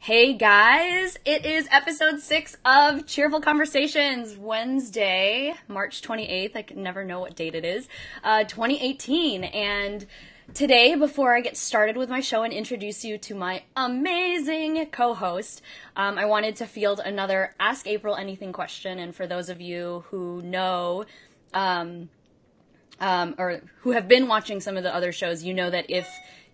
Hey guys, it is episode 6 of Cheerful Conversations, Wednesday, March 28th. I can never know what date it is, 2018. And today, before I get started with my show and introduce you to my amazing co-host, I wanted to field another Ask Apryl Anything question. And for those of you who know, or who have been watching some of the other shows, you know that if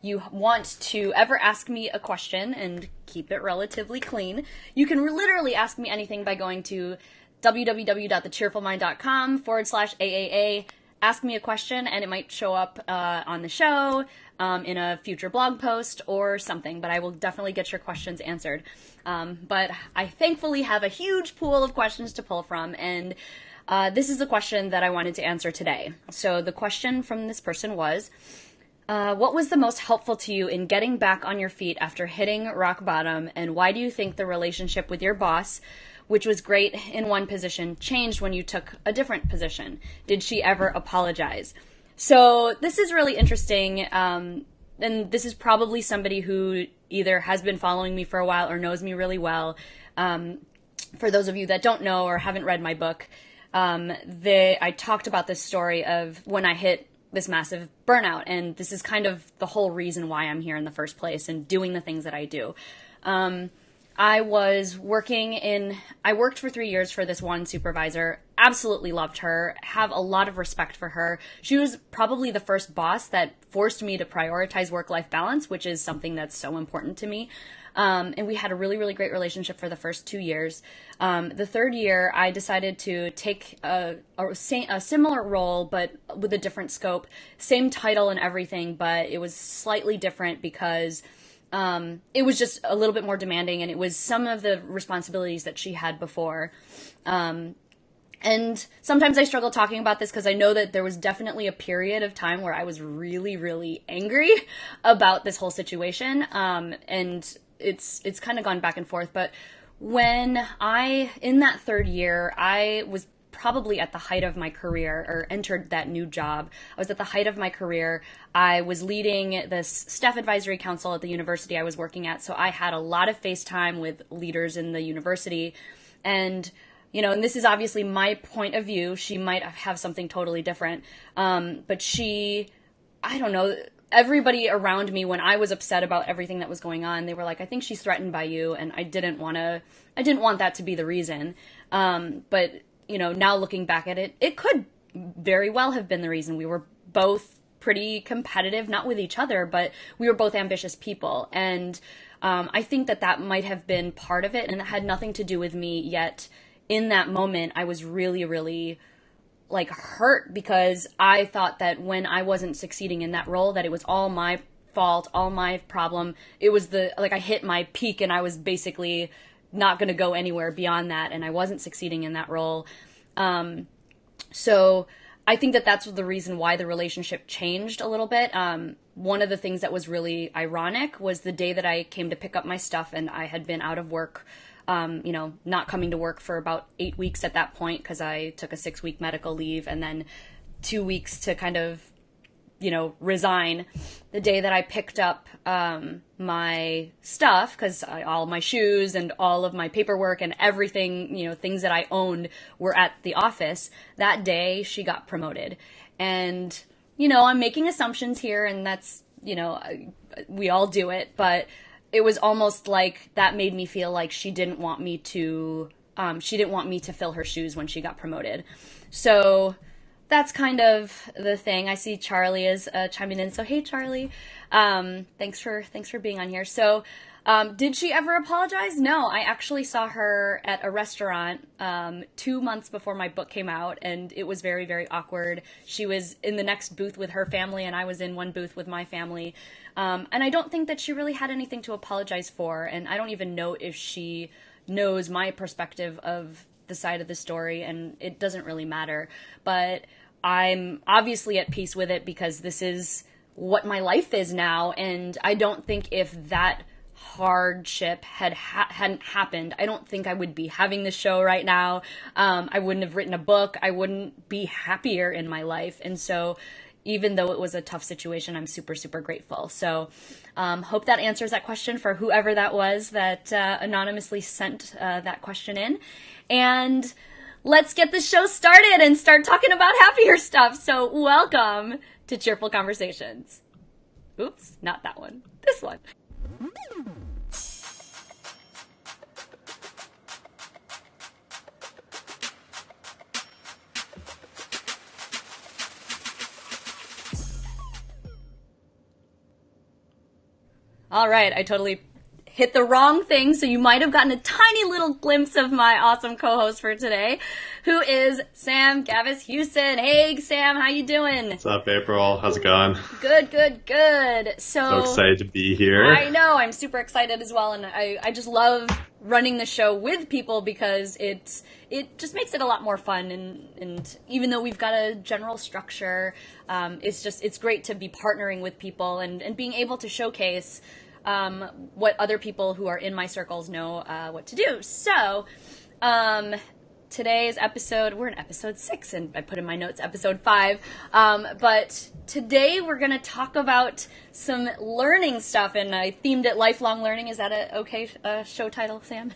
you want to ever ask me a question and keep it relatively clean, you can literally ask me anything by going to www.thecheerfulmind.com/AAA, ask me a question, and it might show up on the show, in a future blog post or something, but I will definitely get your questions answered. But I thankfully have a huge pool of questions to pull from, and this is the question that I wanted to answer today. So the question from this person was, what was the most helpful to you in getting back on your feet after hitting rock bottom, and why do you think the relationship with your boss, which was great in one position, changed when you took a different position? Did she ever apologize? So this is really interesting, and this is probably somebody who either has been following me for a while or knows me really well. For those of you that don't know or haven't read my book, I talked about this story of when I hit this massive burnout, and this is kind of the whole reason why I'm here in the first place and doing the things that I do. I worked for 3 years for this one supervisor, absolutely loved her, have a lot of respect for her. She was probably the first boss that forced me to prioritize work-life balance, which is something that's so important to me. And we had a really, really great relationship for the first 2 years. The third year, I decided to take a similar role, but with a different scope, same title and everything, but it was slightly different because it was just a little bit more demanding, and it was some of the responsibilities that she had before. And sometimes I struggle talking about this because I know that there was definitely a period of time where I was really, really angry about this whole situation. And it's kind of gone back and forth. But in that third year, I was probably at the height of my career, or entered that new job. I was at the height of my career. I was leading this staff advisory council at the university I was working at. So I had a lot of face time with leaders in the university. And and this is obviously my point of view. She might have something totally different. But I don't know, everybody around me, when I was upset about everything that was going on, they were like, I think she's threatened by you. And I didn't want that to be the reason. But now looking back at it, it could very well have been the reason. We were both pretty competitive, not with each other, but we were both ambitious people. And I think that might have been part of it. And it had nothing to do with me, yet in that moment, I was really, really hurt, because I thought that when I wasn't succeeding in that role, that it was all my fault, all my problem. It was I hit my peak, and I was basically not going to go anywhere beyond that, and I wasn't succeeding in that role. So I think that that's the reason why the relationship changed a little bit. One of the things that was really ironic was the day that I came to pick up my stuff, and I had been out of work, not coming to work for about 8 weeks at that point, because I took a 6-week medical leave and then 2 weeks to kind of, resign. The day that I picked up my stuff, because all my shoes and all of my paperwork and everything, things that I owned were at the office, that day she got promoted. And, I'm making assumptions here, and that's, we all do it, but it was almost like that made me feel like she didn't want me to fill her shoes when she got promoted. So that's kind of the thing. I see Charlie is chiming in. So, hey, Charlie, thanks for being on here. So, did she ever apologize? No, I actually saw her at a restaurant 2 months before my book came out, and it was very, very awkward. She was in the next booth with her family, and I was in one booth with my family. And I don't think that she really had anything to apologize for, and I don't even know if she knows my perspective of the side of the story, and it doesn't really matter. But I'm obviously at peace with it, because this is what my life is now, and I don't think if that hardship hadn't happened, I don't think I would be having this show right now. I wouldn't have written a book. I wouldn't be happier in my life. And so even though it was a tough situation, I'm super, super grateful. So hope that answers that question for whoever that was that anonymously sent that question in. And let's get the show started and start talking about happier stuff. So welcome to Cheerful Conversations. Oops, not that one. This one. All right, I totally hit the wrong thing, so you might have gotten a tiny little glimpse of my awesome co-host for today, who is Sam Gavis-Hughson. Hey, Sam, how you doing? What's up, Apryl? How's it going? Good, good, good. So excited to be here. I know, I'm super excited as well, and I just love running the show with people because it just makes it a lot more fun, and even though we've got a general structure, it's great to be partnering with people and being able to showcase what other people who are in my circles know what to do. So today's episode, we're in episode 6, and I put in my notes episode 5, but today we're going to talk about some learning stuff, and I themed it lifelong learning. Is that a okay show title, Sam?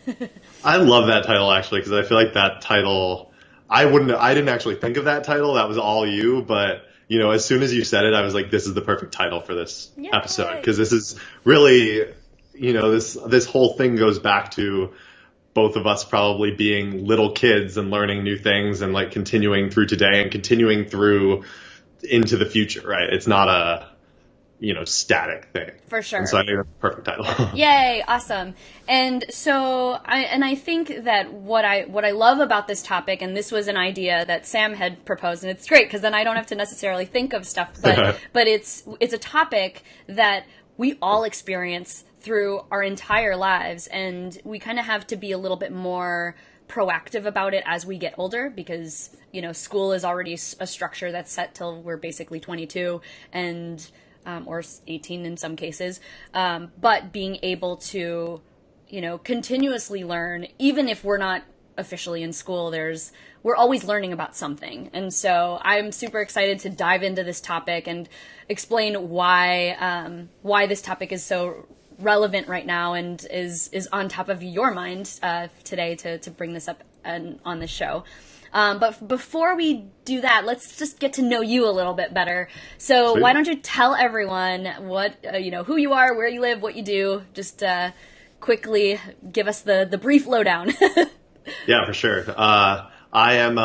I love that title, actually, because I feel like that title, I didn't actually think of that title. That was all you, but you know, as soon as you said it, I was like, this is the perfect title for this episode, because this is really, you know, this whole thing goes back to both of us probably being little kids and learning new things and like continuing through today and continuing through into the future, right? It's not a, you know, static thing. For sure. And so I think that's the perfect title. Yay, awesome. And so I think that what I love about this topic, and this was an idea that Sam had proposed, and it's great because then I don't have to necessarily think of stuff, but it's a topic that we all experience through our entire lives, and we kind of have to be a little bit more proactive about it as we get older, because, you know, school is already a structure that's set till we're basically 22 and or 18 in some cases, but being able to, you know, continuously learn, even if we're not officially in school, we're always learning about something. And so I'm super excited to dive into this topic and explain why this topic is so relevant right now and is on top of your mind today to bring this up on the show. But before we do that, let's just get to know you a little bit better. So Sweet. Why don't you tell everyone what, who you are, where you live, what you do, just quickly give us the brief lowdown. Yeah, for sure. I am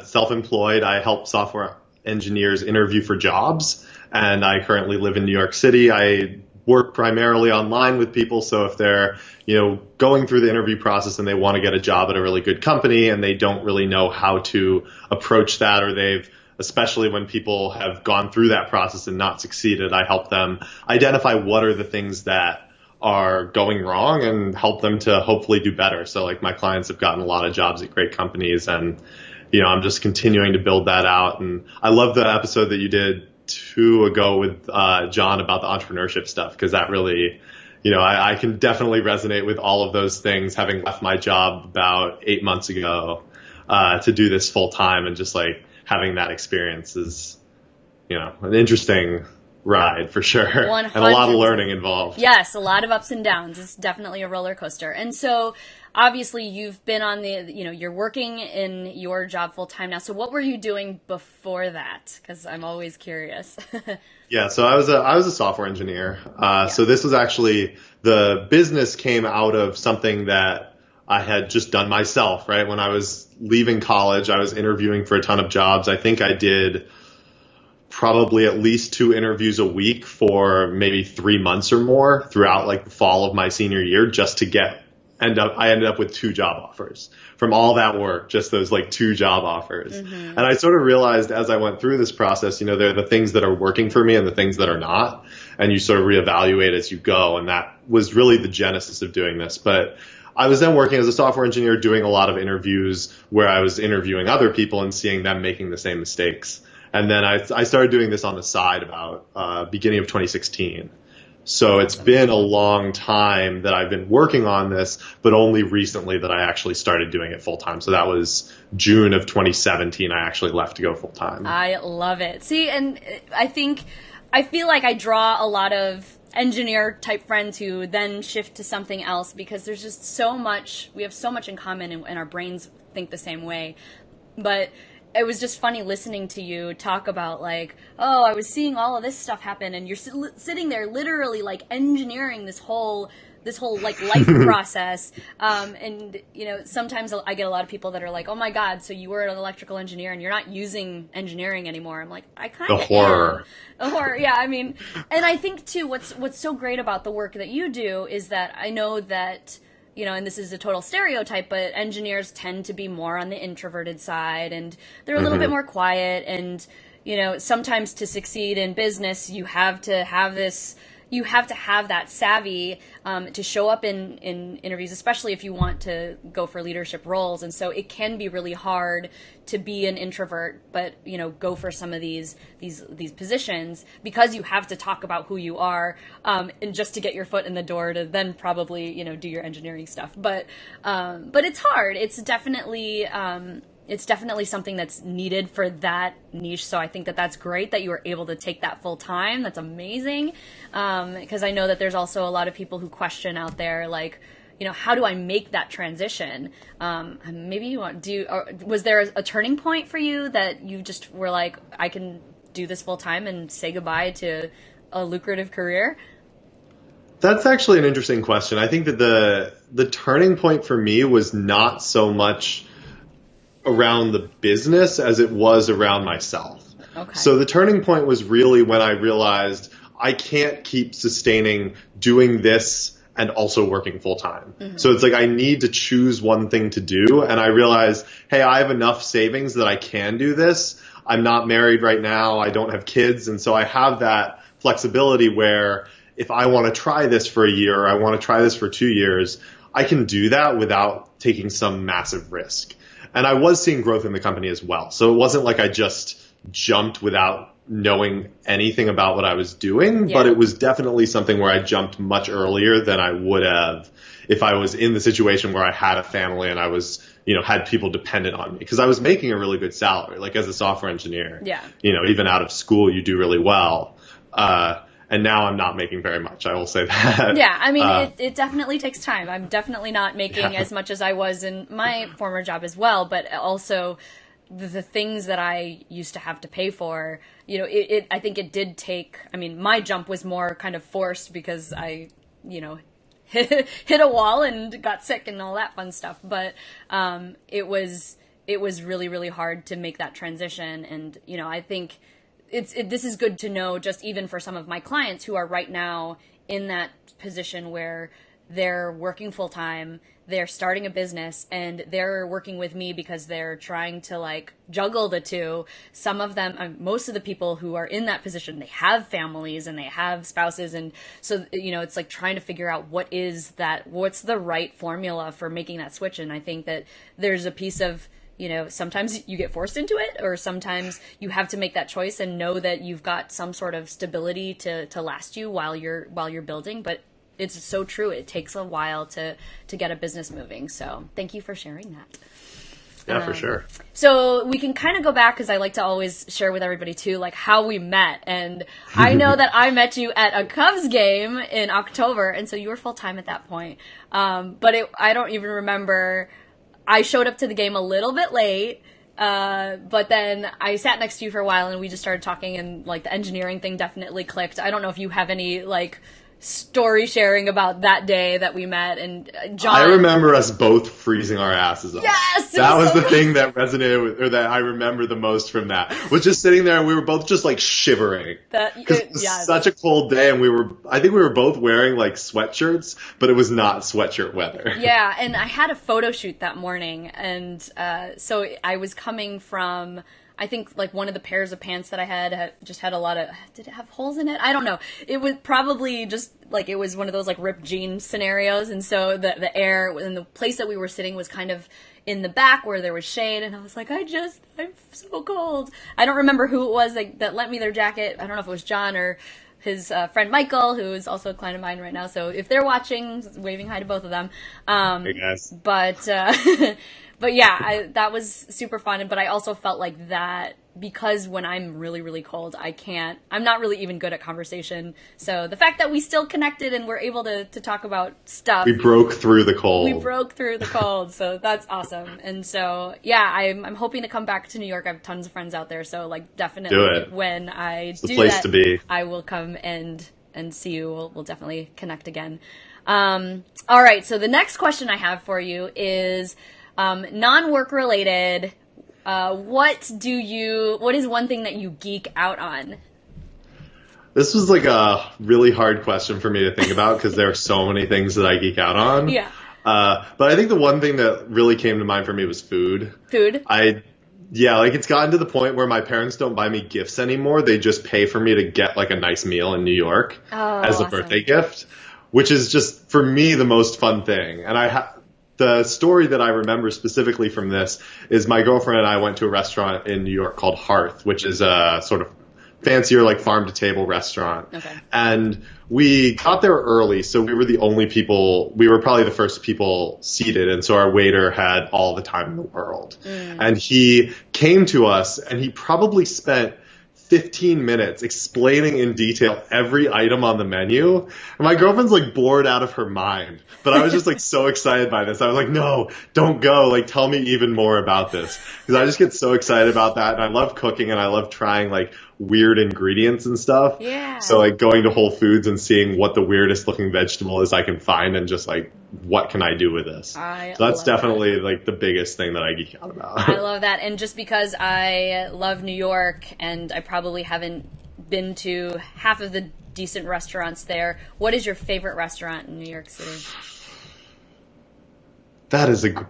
self-employed. I help software engineers interview for jobs, and I currently live in New York City. I work primarily online with people, so if they're, you know, going through the interview process and they want to get a job at a really good company and they don't really know how to approach that, or especially when people have gone through that process and not succeeded, I help them identify what are the things that are going wrong and help them to hopefully do better. So like my clients have gotten a lot of jobs at great companies, and, you know, I'm just continuing to build that out. And I love the episode that you did 2 ago with John about the entrepreneurship stuff, because that really, you know, I can definitely resonate with all of those things, having left my job about 8 months ago to do this full time, and just like having that experience is, you know, an interesting ride for sure. 100%. And a lot of learning involved. Yes, a lot of ups and downs. It's definitely a roller coaster. And so obviously you've been on you're working in your job full time now. So what were you doing before that? Because I'm always curious. Yeah, so I was a software engineer. So this was actually, the business came out of something that I had just done myself, right? When I was leaving college, I was interviewing for a ton of jobs. I think I did probably at least 2 interviews a week for maybe 3 months or more throughout like the fall of my senior year, just to I ended up with 2 job offers from all that work, just those like 2 job offers. Mm-hmm. And I sort of realized as I went through this process, you know, there are the things that are working for me and the things that are not, and you sort of reevaluate as you go. And that was really the genesis of doing this. But I was then working as a software engineer, doing a lot of interviews where I was interviewing other people and seeing them making the same mistakes. And then I started doing this on the side about beginning of 2016. So it's been a long time that I've been working on this, but only recently that I actually started doing it full time. So that was June of 2017. I actually left to go full time. I love it. See, and I feel like I draw a lot of engineer type friends who then shift to something else because there's just so much, we have so much in common and our brains think the same way. But it was just funny listening to you talk about like, oh, I was seeing all of this stuff happen, and you're sitting there literally like engineering this whole like life process. And you know, sometimes I get a lot of people that are like, oh my God, so you were an electrical engineer and you're not using engineering anymore. I'm like, I kind of The horror. am. A horror. Yeah. I mean, and I think too, what's so great about the work that you do is that I know that, you know, and this is a total stereotype, but engineers tend to be more on the introverted side and they're a little bit more quiet. And, you know, sometimes to succeed in business, you have to have that savvy to show up in interviews, especially if you want to go for leadership roles. And so it can be really hard to be an introvert, but, you know, go for some of these positions because you have to talk about who you are, and just to get your foot in the door to then probably, you know, do your engineering stuff. But it's hard. It's definitely something that's needed for that niche. So I think that that's great that you were able to take that full time. That's amazing. Because I know that there's also a lot of people who question out there, like, you know, how do I make that transition? Maybe you want was there a turning point for you that you just were like, I can do this full time and say goodbye to a lucrative career? That's actually an interesting question. I think that the turning point for me was not so much around the business as it was around myself. Okay. So the turning point was really when I realized I can't keep sustaining doing this and also working full time. Mm-hmm. So it's like I need to choose one thing to do. And I realized, hey, I have enough savings that I can do this. I'm not married right now. I don't have kids. And so I have that flexibility where if I want to try this for a year, or I want to try this for 2 years, I can do that without taking some massive risk. And I was seeing growth in the company as well. So it wasn't like I just jumped without knowing anything about what I was doing, but it was definitely something where I jumped much earlier than I would have if I was in the situation where I had a family and I was, you know, had people dependent on me, because I was making a really good salary, like as a software engineer. Yeah. You know, even out of school, you do really well. And now I'm not making very much. I will say that. Yeah, I mean, it definitely takes time. I'm definitely not making as much as I was in my former job as well, but also the things that I used to have to pay for, you know, I think it did take, I mean, my jump was more kind of forced because I, you know, hit a wall and got sick and all that fun stuff. But it was really, really hard to make that transition. And, you know, I think this is good to know, just even for some of my clients who are right now in that position where they're working full time, they're starting a business, and they're working with me because they're trying to like juggle the two. Some of them, most of the people who are in that position, they have families and they have spouses. And so, you know, it's like trying to figure out what's the right formula for making that switch. And I think that there's a piece of, you know, sometimes you get forced into it, or sometimes you have to make that choice and know that you've got some sort of stability to last you while you're building. But it's so true. It takes a while to get a business moving. So thank you for sharing that. Yeah, for sure. So we can kind of go back, because I like to always share with everybody too, like how we met. And I know that I met you at a Cubs game in October, and so you were full time at that point. But I don't even remember. I showed up to the game a little bit late, but then I sat next to you for a while and we just started talking, and like the engineering thing definitely clicked. I don't know if you have any like story sharing about that day that we met. And John, I remember us both freezing our asses off. Yes, that was the thing that resonated with, or that I remember the most from that, was just sitting there and we were both just like shivering because it was such a cold day, and I think we were both wearing like sweatshirts, but it was not sweatshirt weather. Yeah, and I had a photo shoot that morning, and so I was coming from, I think like one of the pairs of pants that I had just had a lot of, did it have holes in it? I don't know. It was probably just like, it was one of those like ripped jean scenarios. And so the air in the place that we were sitting was kind of in the back where there was shade. And I was like, I'm so cold. I don't remember who it was that lent me their jacket. I don't know if it was John or his friend Michael, who is also a client of mine right now. So if they're watching, waving hi to both of them. Hey guys. But but yeah, that was super fun. But I also felt like that because when I'm really, really cold, I'm not really even good at conversation. So the fact that we still connected and we're able to talk about stuff. We broke through the cold. So that's awesome. And so, yeah, I'm hoping to come back to New York. I have tons of friends out there. So like definitely do it. when I It's the do place that, to be. I will come and see you. We'll definitely connect again. All right. So the next question I have for you is non-work related. What is one thing that you geek out on? This was like a really hard question for me to think about because there are so many things that I geek out on. Yeah. But I think the one thing that really came to mind for me was food. Food? Yeah, like it's gotten to the point where my parents don't buy me gifts anymore. They just pay for me to get like a nice meal in New York as a birthday gift, which is just for me the most fun thing. And the story that I remember specifically from this is my girlfriend and I went to a restaurant in New York called Hearth, which is a sort of fancier like farm to table restaurant. Okay. And we got there early, so we were probably the first people seated, and so our waiter had all the time in the world. And he came to us and he probably spent 15 minutes explaining in detail every item on the menu. And my girlfriend's like bored out of her mind. But I was just like so excited by this. I was like, no, don't go. Like, tell me even more about this. Because I just get so excited about that. And I love cooking and I love trying like weird ingredients and stuff. Yeah. So like going to Whole Foods and seeing what the weirdest looking vegetable is I can find and just like, what can I do with this? So that's definitely like the biggest thing that I geek out about. I love that. And just because I love New York and I probably haven't been to half of the decent restaurants there, what is your favorite restaurant in New York City? That is a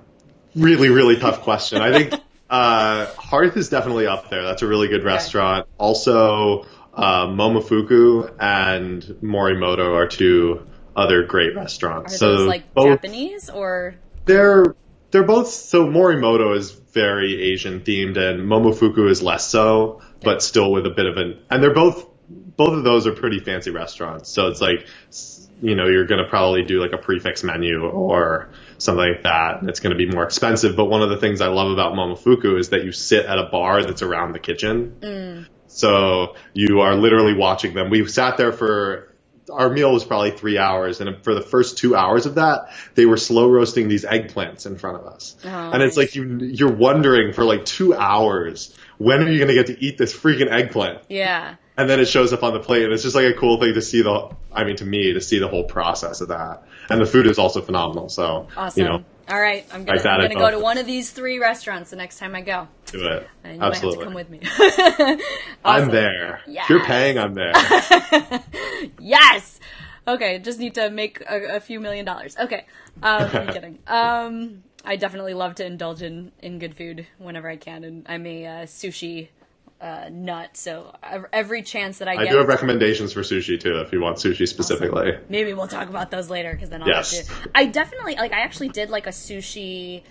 really, really tough question. I think Hearth is definitely up there. That's a really good restaurant. Also, Momofuku and Morimoto are two other great restaurants. Are those like Japanese or? They're both. So Morimoto is very Asian themed, and Momofuku is less so, but still with a bit of an. And they're both of those are pretty fancy restaurants. So it's like, you're going to probably do like a prefix menu or something like that. And it's going to be more expensive. But one of the things I love about Momofuku is that you sit at a bar that's around the kitchen. So you are literally watching them. We sat there our meal was probably 3 hours. And for the first 2 hours of that, they were slow roasting these eggplants in front of us. And it's like you're wondering for like 2 hours, when are you going to get to eat this freaking eggplant? Yeah. And then it shows up on the plate, and it's just like a cool thing to see to me, to see the whole process of that. And the food is also phenomenal, so, awesome. All right, I'm gonna go to one of these 3 restaurants the next time I go. Do it. And you Absolutely. might have to come with me. I'm there. Yes. If you're paying, I'm there. Yes! Okay, just need to make a few $1 million. Okay, I'm kidding. I definitely love to indulge in good food whenever I can, and I'm a sushi nut, so every chance that I get. I do have recommendations for sushi too, if you want sushi specifically. Awesome. Maybe we'll talk about those later, because then I'll have to. I definitely, I actually did like a sushi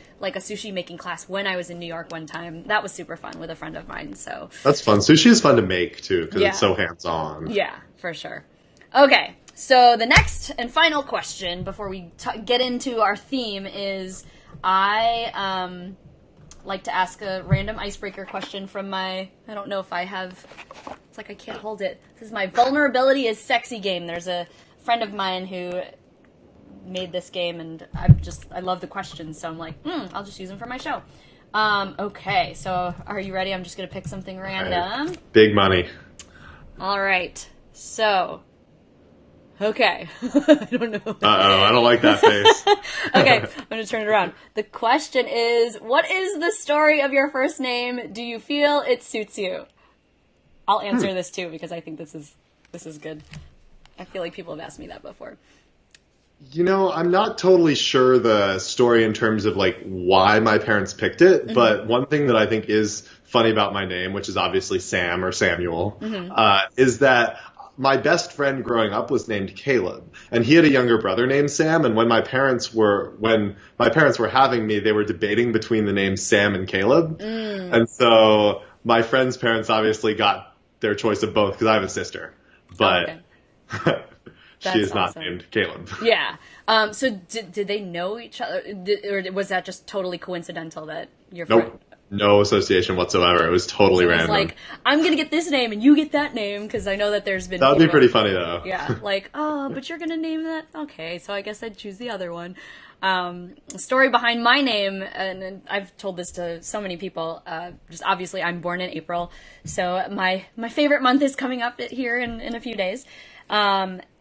making class when I was in New York one time. That was super fun with a friend of mine, so. That's fun. Sushi is fun to make too, because it's so hands-on. Yeah, for sure. Okay, so the next and final question before we get into our theme is, I like to ask a random icebreaker question from I don't know if I have, it's like I can't hold it. This is my vulnerability is sexy game. There's a friend of mine who made this game, and I love the questions, so I'm like, I'll just use them for my show. Okay, so are you ready? I'm just going to pick something random. Right. Big money. All right, so... Okay. I don't know. Uh-oh, I don't like that face. Okay, I'm going to turn it around. The question is, what is the story of your first name? Do you feel it suits you? I'll answer this too, because I think this is good. I feel like people have asked me that before. I'm not totally sure the story in terms of like why my parents picked it, but one thing that I think is funny about my name, which is obviously Sam or Samuel, is that my best friend growing up was named Caleb, and he had a younger brother named Sam. And when my parents were having me, they were debating between the names Sam and Caleb. And so my friend's parents obviously got their choice of both, because I have a sister. But She That's is not awesome. named Caleb. Yeah. So did they know each other, or was that just totally coincidental that your friend? Nope. No association whatsoever. It was totally So it was random. like, I'm gonna get this name and you get that name, because I know that there's been That would be people. pretty funny though. Yeah, like, oh, but you're gonna name that? Okay, so I guess I'd choose the other one. Story behind my name, and I've told this to so many people. Just obviously, I'm born in April, so my favorite month is coming up here in a few days.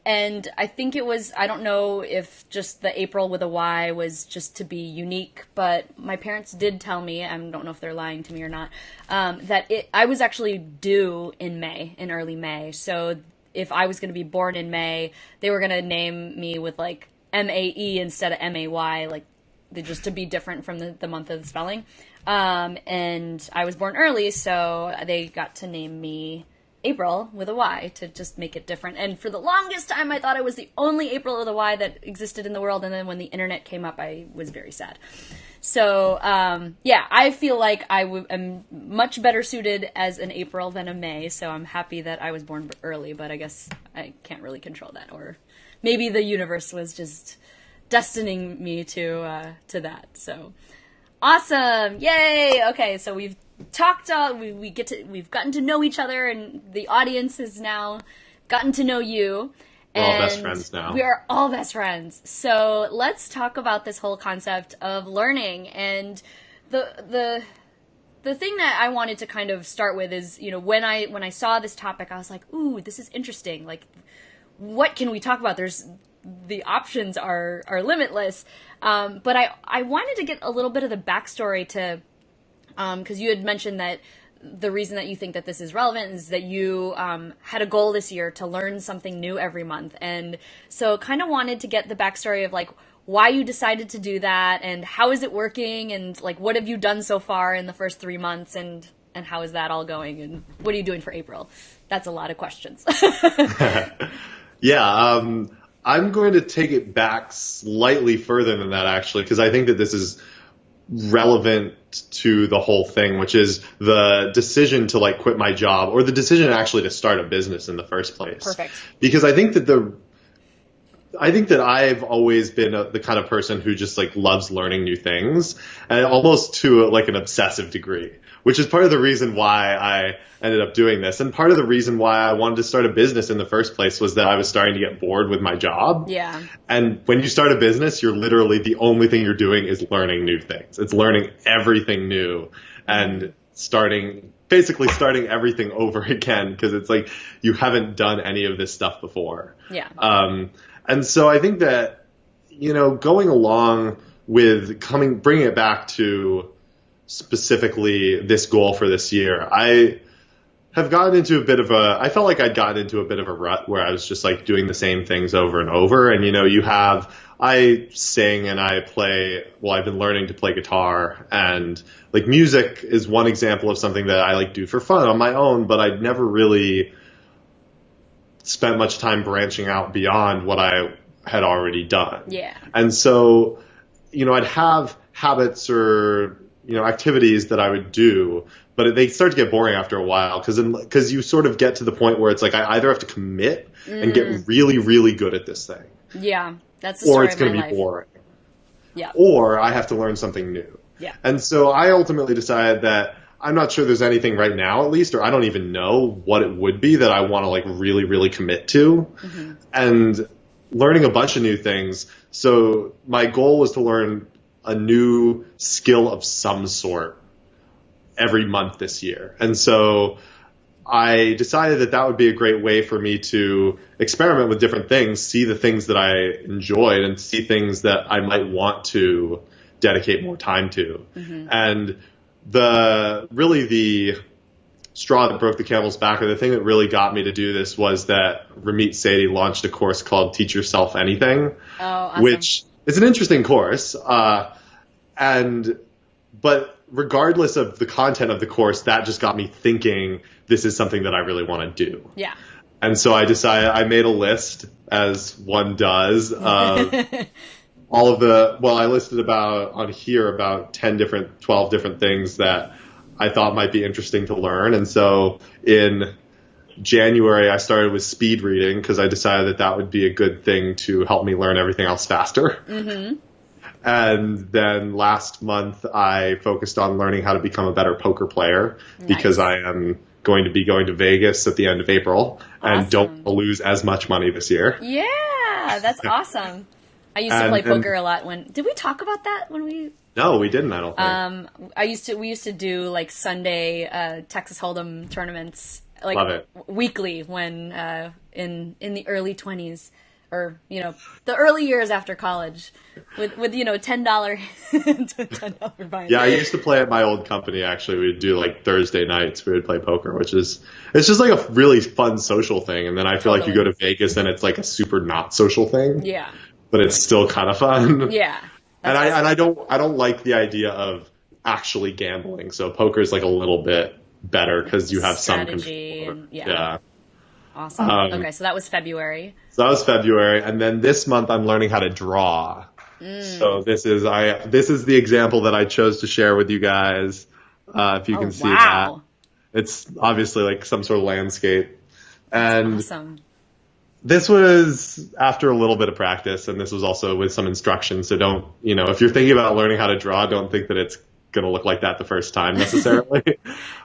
And I think it was, I don't know if just the April with a Y was just to be unique, but my parents did tell me, I don't know if they're lying to me or not, that I was actually due in May, in early May. So if I was going to be born in May, they were going to name me with like MAE instead of MAY, like just to be different from the month of the spelling. And I was born early, so they got to name me April with a Y to just make it different. And for the longest time, I thought I was the only April with a Y that existed in the world. And then when the internet came up, I was very sad. So, yeah, I feel like am much better suited as an April than a May. So I'm happy that I was born early, but I guess I can't really control that. Or maybe the universe was just destining me to that. So awesome. Yay. Okay. So we've talked, we've gotten to know each other, and the audience has now gotten to know you. We're all best friends now. We are all best friends. So let's talk about this whole concept of learning. And the thing that I wanted to kind of start with is, when I saw this topic, I was like, ooh, this is interesting. Like, what can we talk about? The options are limitless. But I wanted to get a little bit of the backstory to, because you had mentioned that the reason that you think that this is relevant is that you had a goal this year to learn something new every month. And so kind of wanted to get the backstory of like why you decided to do that, and how is it working, and like what have you done so far in the first 3 months, and how is that all going, and what are you doing for April? That's a lot of questions. Yeah, I'm going to take it back slightly further than that, actually, because I think that this is relevant to the whole thing, which is the decision to like quit my job, or the decision actually to start a business in the first place. Perfect. Because I think that I've always been the kind of person who just like loves learning new things, and almost to like an obsessive degree, which is part of the reason why I ended up doing this. And part of the reason why I wanted to start a business in the first place was that I was starting to get bored with my job. Yeah. And when you start a business, you're literally, the only thing you're doing is learning new things. It's learning everything new and basically starting everything over again, because it's like you haven't done any of this stuff before. Yeah. And so I think that, going along with bringing it back to specifically this goal for this year, I felt like I'd gotten into a bit of a rut where I was just like doing the same things over and over. And, I sing and I've been learning to play guitar, and like music is one example of something that I like do for fun on my own, but I'd never really spent much time branching out beyond what I had already done. Yeah. And so, I'd have habits or, activities that I would do, but they start to get boring after a while, because you sort of get to the point where it's like I either have to commit and get really, really good at this thing. Yeah. That's the story or it's going to be life. boring. Yeah. Or I have to learn something new. Yeah. And so I ultimately decided that I'm not sure there's anything right now, at least, or I don't even know what it would be that I want to like really, really commit to. Mm-hmm. And learning a bunch of new things. So my goal was to learn a new skill of some sort every month this year. And so I decided that would be a great way for me to experiment with different things, see the things that I enjoyed, and see things that I might want to dedicate more time to. Mm-hmm. And the straw that broke the camel's back, or the thing that really got me to do this, was that Ramit Sethi launched a course called Teach Yourself Anything, awesome. Which is an interesting course. But regardless of the content of the course, that just got me thinking, this is something that I really want to do. Yeah. And so I made a list, as one does, of I listed about 12 different things that I thought might be interesting to learn. And so in January, I started with speed reading because I decided that that would be a good thing to help me learn everything else faster. Mm-hmm. And then last month, I focused on learning how to become a better poker player because I am going to be going to Vegas at the end of April and don't lose as much money this year. Yeah, that's awesome. I used to play poker a lot did we talk about that when we... No, we didn't, I don't think. We used to do like Sunday Texas Hold'em tournaments like Love it. weekly when in the early 20s. Or, the early years after college with $10 $10 buy-in. Yeah, I used to play at my old company, actually. We'd do like Thursday nights. We would play poker, it's just like a really fun social thing. And then I feel like you go to Vegas and it's like a super not social thing. Yeah. But it's still kind of fun. Yeah. And I don't like the idea of actually gambling. So poker is like a little bit better because you have strategy some control. Yeah. Awesome. Okay, so that was February. So that was February, and then this month I'm learning how to draw. So this is the example that I chose to share with you guys. If you can see that, it's obviously like some sort of landscape, and awesome. This was after a little bit of practice, and this was also with some instruction. So don't, if you're thinking about learning how to draw, don't think that it's going to look like that the first time necessarily.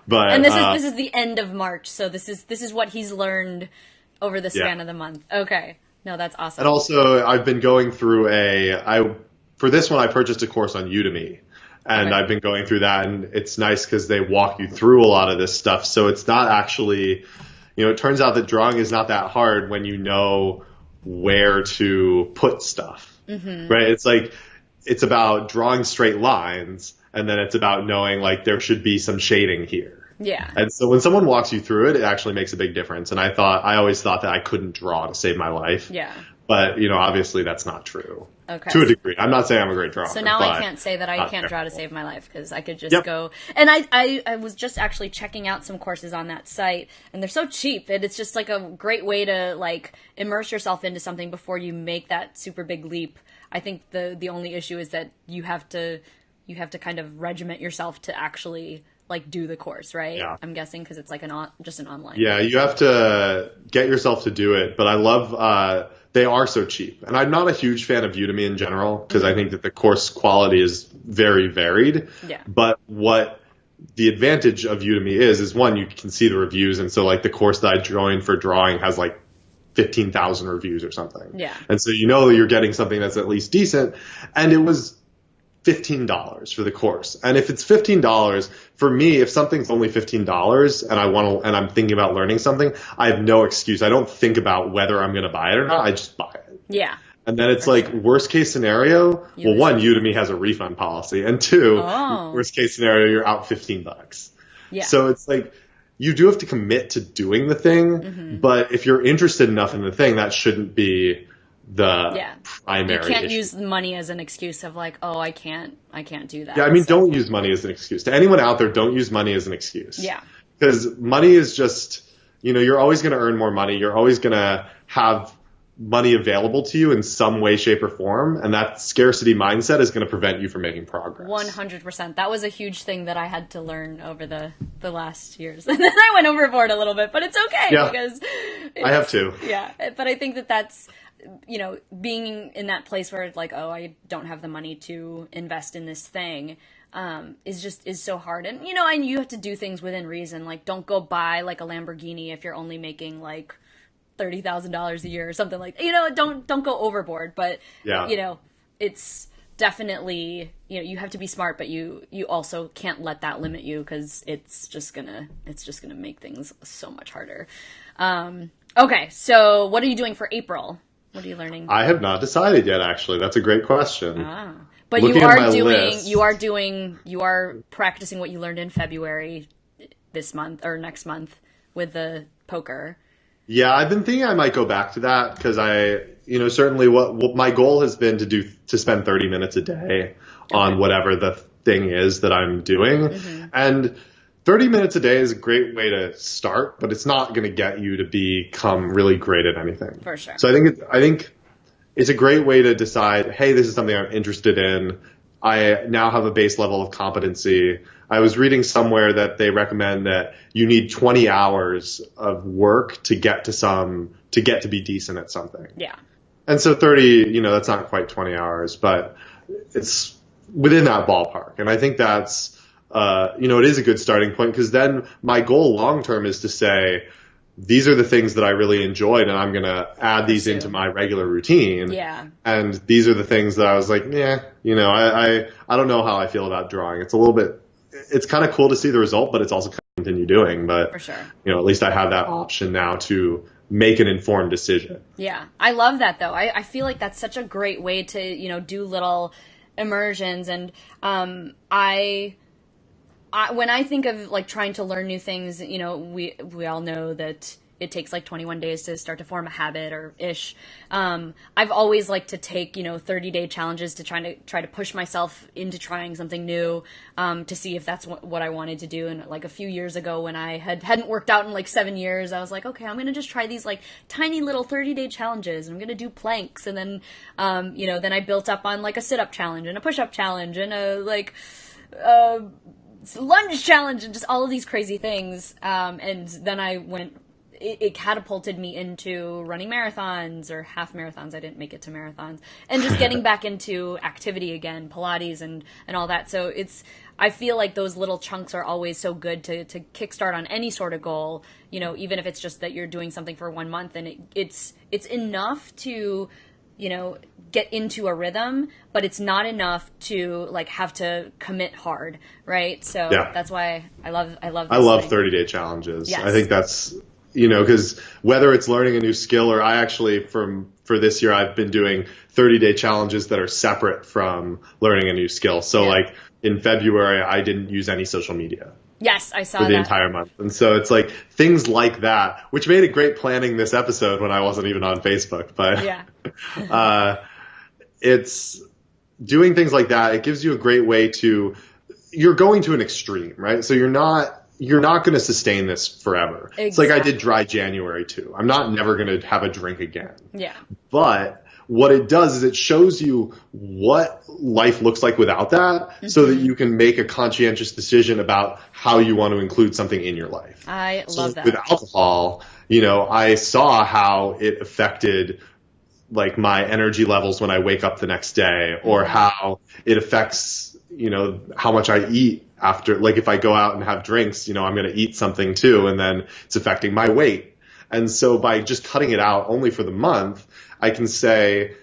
But and this is the end of March, so this is what he's learned over the span of the month. Okay. No, that's awesome. And also I've been going through for this one I purchased a course on Udemy, and I've been going through that, and it's nice because they walk you through a lot of this stuff. So it's not actually, it turns out that drawing is not that hard when you know where to put stuff, right? It's like, it's about drawing straight lines, and then it's about knowing like there should be some shading here. Yeah. And so when someone walks you through it, it actually makes a big difference. And I always thought that I couldn't draw to save my life. Yeah. But, obviously that's not true. Okay. To a degree. I'm not saying I'm a great drawer. So now I can't say that I can't draw to save my life, because I could just go. And I was just actually checking out some courses on that site, and they're so cheap. And it's just like a great way to like immerse yourself into something before you make that super big leap. I think the only issue is that you have to kind of regiment yourself to actually like do the course, right? Yeah. I'm guessing because it's like just an online. Yeah, you have to get yourself to do it. But I love they are so cheap, and I'm not a huge fan of Udemy in general because I think that the course quality is very varied. Yeah. But what the advantage of Udemy is one, you can see the reviews, and so like the course that I joined for drawing has like 15,000 reviews or something. Yeah. And so you're getting something that's at least decent. And it was $15 for the course. And if it's $15, for me, if something's only $15 and I'm thinking about learning something, I have no excuse. I don't think about whether I'm going to buy it or not. I just buy it. Yeah. And then it's like, worst case scenario, one, Udemy has a refund policy. And two, worst case scenario, you're out $15. Yeah. So it's like, you do have to commit to doing the thing, but if you're interested enough in the thing, that shouldn't be the primary You can't issue. use money as an excuse of like, oh, I can't do that. Yeah, I mean, don't use money as an excuse. To anyone out there, don't use money as an excuse. Yeah. Because money is just, you're always going to earn more money. You're always going to have money available to you in some way, shape, or form, and that scarcity mindset is going to prevent you from making progress. 100%. That was a huge thing that I had to learn over the last years. And then I went overboard a little bit, but it's okay because I have too. Yeah, but I think that's being in that place where it's like, oh, I don't have the money to invest in this thing, is so hard. And and you have to do things within reason. Like, don't go buy like a Lamborghini if you're only making like $30,000 a year or something like don't go overboard, but it's definitely you have to be smart, but you also can't let that limit you because it's just gonna make things so much harder. Okay, so what are you doing for April? What are you learning? I have not decided yet, actually. That's a great question. But you are practicing what you learned in February this month or next month with the poker. Yeah, I've been thinking I might go back to that because certainly what my goal has been to spend 30 minutes a day on whatever the thing is that I'm doing. And 30 minutes a day is a great way to start, but it's not going to get you to become really great at anything. For sure. So I think it's a great way to decide, hey, this is something I'm interested in. I now have a base level of competency. I was reading somewhere that they recommend that you need 20 hours of work to get to be decent at something. Yeah. And so 30, that's not quite 20 hours, but it's within that ballpark. And I think that's, it is a good starting point, because then my goal long term is to say, these are the things that I really enjoyed, and I'm going to add these into my regular routine. Yeah. And these are the things that I was like, I don't know how I feel about drawing. It's kind of cool to see the result, but it's also kind of continue doing. But, for sure, at least I have that option now to make an informed decision. Yeah. I love that, though. I feel like that's such a great way to, do little immersions. And when I think of like trying to learn new things, we all know that it takes like 21 days to start to form a habit or ish. I've always liked to take, 30-day challenges to try to push myself into trying something new, to see if that's what I wanted to do. And like a few years ago, when I hadn't worked out in like 7 years, I was like, okay, I'm going to just try these like tiny little 30-day challenges. I'm going to do planks. And then, then I built up on like a sit-up challenge and a push-up challenge and a lunge challenge and just all of these crazy things. And then it catapulted me into running marathons or half marathons. I didn't make it to marathons. And just getting back into activity again, Pilates and all that. So I feel like those little chunks are always so good to kickstart on any sort of goal, even if it's just that you're doing something for 1 month, and it's enough to, get into a rhythm, but it's not enough to like have to commit hard, right? So that's why I love I love 30-day challenges. Yes. I think that's, because whether it's learning a new skill, or I actually for this year I've been doing 30-day challenges that are separate from learning a new skill. So like in February I didn't use any social media. Yes, I saw for the that. entire month. And so it's like things like that, which made it great planning this episode when I wasn't even on Facebook. But it's doing things like that. It gives you a great way you're going to an extreme, right? So you're not going to sustain this forever. Exactly. It's like I did dry January too. I'm not never going to have a drink again. Yeah. But what it does is it shows you what life looks like without that, so that you can make a conscientious decision about how you want to include something in your life. I love that. With alcohol, I saw how it affected like my energy levels when I wake up the next day, or how it affects, how much I eat after, like if I go out and have drinks, I'm going to eat something too, and then it's affecting my weight. And so by just cutting it out only for the month, I can say,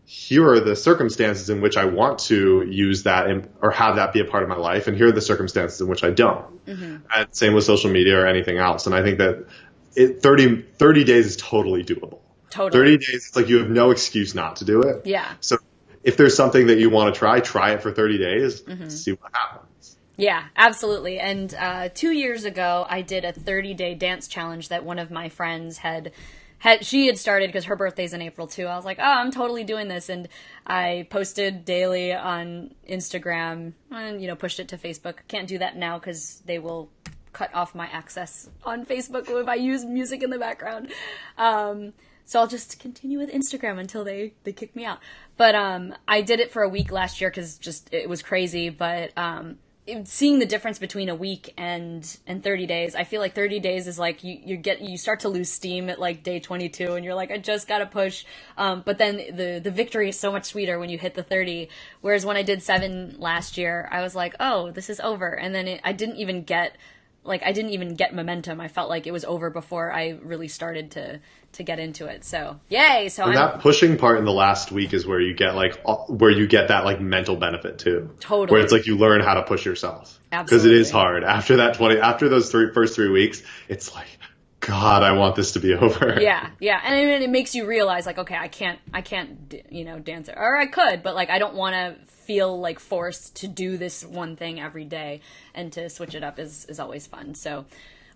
here are the circumstances in which I want to use that or have that be a part of my life, and here are the circumstances in which I don't. Mm-hmm. And same with social media or anything else. And I think that 30 days is totally doable. Totally. 30 days, it's like you have no excuse not to do it. Yeah. So if there's something that you want to try it for 30 days, see what happens. Yeah, absolutely. And 2 years ago, I did a 30-day dance challenge that one of my friends she had started, because her birthday's in April too. I was like, oh, I'm totally doing this. And I posted daily on Instagram and, pushed it to Facebook. Can't do that now because they will cut off my access on Facebook if I use music in the background. So I'll just continue with Instagram until they kick me out. But I did it for a week last year because it was crazy. But seeing the difference between a week and 30 days, I feel like 30 days is like you start to lose steam at like day 22, and you're like, I just gotta push. But then the victory is so much sweeter when you hit the 30. Whereas when I did 7 last year, I was like, oh, this is over. And then I didn't even get momentum. I felt like it was over before I really started to get into it. So yay! So that pushing part in the last week is where you get that like mental benefit too. Totally. Where it's like you learn how to push yourself. Absolutely. Because it is hard after those first 3 weeks. It's like, God, I want this to be over. Yeah. And I mean, it makes you realize like, okay, I can't, dance it, or I could, but like, I don't want to feel like forced to do this one thing every day, and to switch it up is always fun. So,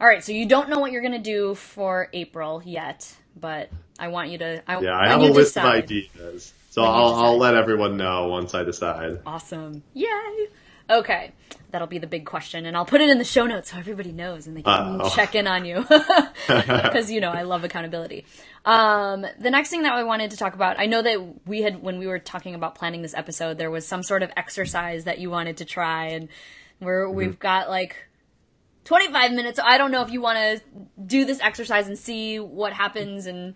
all right. So you don't know what you're going to do for April yet, but I want you to, I have a list of ideas. So I'll let everyone know once I decide. Awesome. Yay. Okay. That'll be the big question, and I'll put it in the show notes so everybody knows and they can check in on you. Because, I love accountability. The next thing that I wanted to talk about, I know that when we were talking about planning this episode, there was some sort of exercise that you wanted to try, and We've got like 25 minutes. So I don't know if you want to do this exercise and see what happens and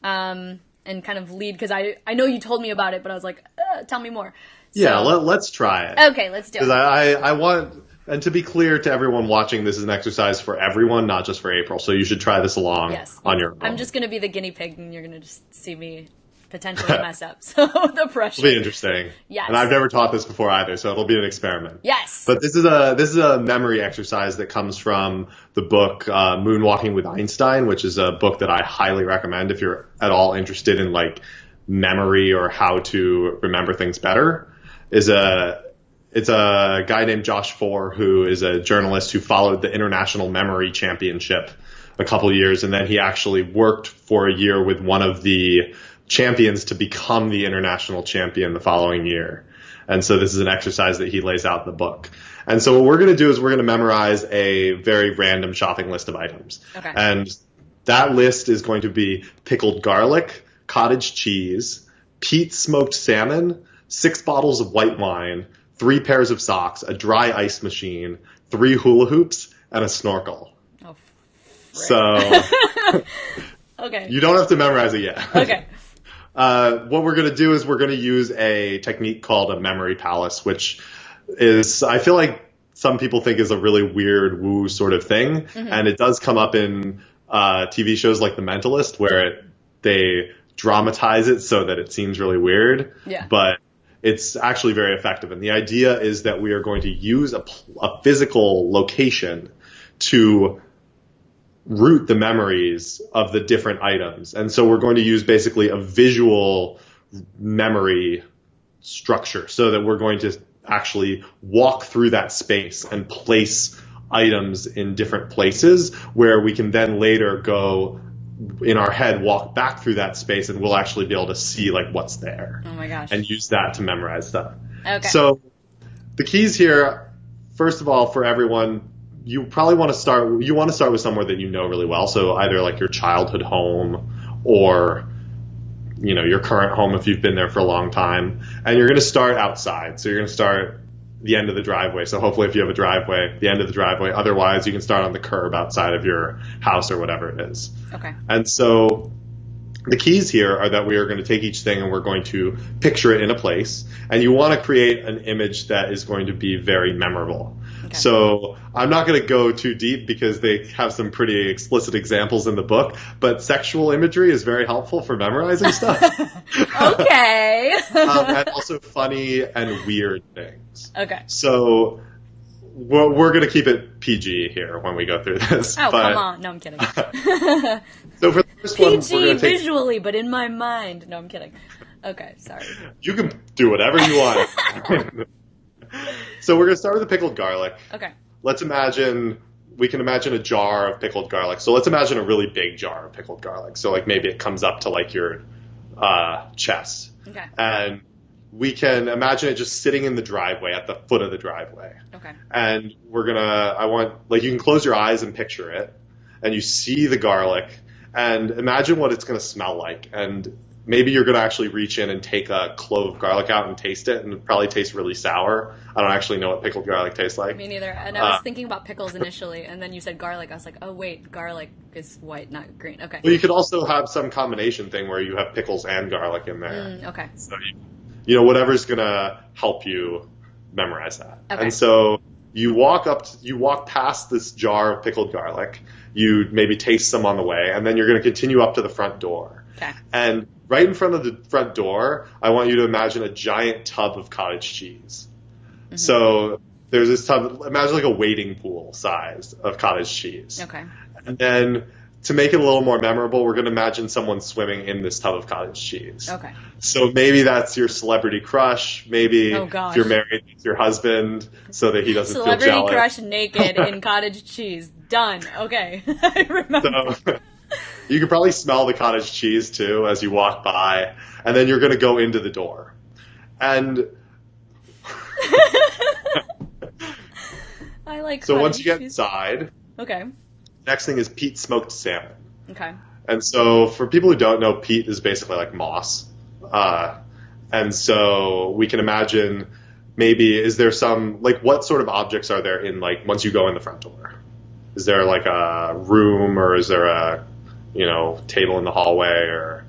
kind of lead, because I know you told me about it, but I was like, tell me more. Yeah, let's try it. Okay, let's do it. Because I want, and to be clear to everyone watching, this is an exercise for everyone, not just for Apryl. So you should try this along on your own. I'm just going to be the guinea pig, and you're going to just see me potentially mess up. So the pressure. It'll be interesting. Yes. And I've never taught this before either, so it'll be an experiment. Yes. But this is a memory exercise that comes from the book Moonwalking with Einstein, which is a book that I highly recommend if you're at all interested in like memory or how to remember things better. It's a guy named Josh Foer, who is a journalist who followed the International Memory Championship a couple of years, and then he actually worked for a year with one of the champions to become the international champion the following year. And so this is an exercise that he lays out in the book. And so what we're going to do is we're going to memorize a very random shopping list of items. Okay. And that list is going to be pickled garlic, cottage cheese, Pete's smoked salmon, 6 bottles of white wine, 3 pairs of socks, a dry ice machine, 3 hula hoops, and a snorkel. Oh, frick. So okay. You don't have to memorize it yet. Okay. What we're going to do is we're going to use a technique called a memory palace, which is, I feel like some people think is a really weird woo sort of thing. Mm-hmm. And it does come up in TV shows like The Mentalist, where they dramatize it so that it seems really weird. Yeah. But it's actually very effective. And the idea is that we are going to use a physical location to root the memories of the different items. And so we're going to use basically a visual memory structure so that we're going to actually walk through that space and place items in different places where we can then later go in our head, walk back through that space, and we'll actually be able to see like what's there. Oh my gosh. And use that to memorize stuff. Okay. So the keys here, first of all, for everyone, you probably want to start with somewhere that you know really well. So either like your childhood home or, you know, your current home if you've been there for a long time. And you're going to start outside. So you're going to start the end of the driveway. So hopefully if you have a driveway, the end of the driveway. Otherwise, you can start on the curb outside of your house or whatever it is. Okay. And so the keys here are that we are going to take each thing and we're going to picture it in a place. And you want to create an image that is going to be very memorable. Okay. So I'm not going to go too deep because they have some pretty explicit examples in the book, but sexual imagery is very helpful for memorizing stuff. Okay. And also funny and weird things. Okay. So we're going to keep it PG here when we go through this. Oh, come on. No, I'm kidding. So for the first one, PG visually, but in my mind. No, I'm kidding. Okay, sorry. You can do whatever you want. So we're going to start with the pickled garlic. Okay. We can imagine a jar of pickled garlic. So let's imagine a really big jar of pickled garlic. So like maybe it comes up to like your chest. Okay. And we can imagine it just sitting in the driveway at the foot of the driveway. Okay. And you can close your eyes and picture it. And you see the garlic and imagine what it's going to smell like. And maybe you're going to actually reach in and take a clove of garlic out and taste it, and it probably tastes really sour. I don't actually know what pickled garlic tastes like. Me neither. And I was thinking about pickles initially, and then you said garlic. I was like, oh, wait, garlic is white, not green. Okay. Well, you could also have some combination thing where you have pickles and garlic in there. Okay. So, whatever's going to help you memorize that. Okay. And so you walk past this jar of pickled garlic. You maybe taste some on the way, and then you're going to continue up to the front door. Okay. And right in front of the front door, I want you to imagine a giant tub of cottage cheese. Mm-hmm. So there's this tub, imagine like a wading pool size of cottage cheese. Okay. And then to make it a little more memorable, we're going to imagine someone swimming in this tub of cottage cheese. Okay. So maybe that's your celebrity crush. Maybe if you're married, it's your husband so that he doesn't feel jealous. Celebrity crush naked in cottage cheese. Done. Okay. I remember. So, you can probably smell the cottage cheese too as you walk by, and then you're going to go into the door. And I like so once you get cheese. inside, okay. Next thing is Pete's smoked salmon. Okay. And so for people who don't know, peat is basically like moss. And so we can imagine maybe is there some like what sort of objects are there in like once you go in the front door? Is there like a room or is there a table in the hallway or?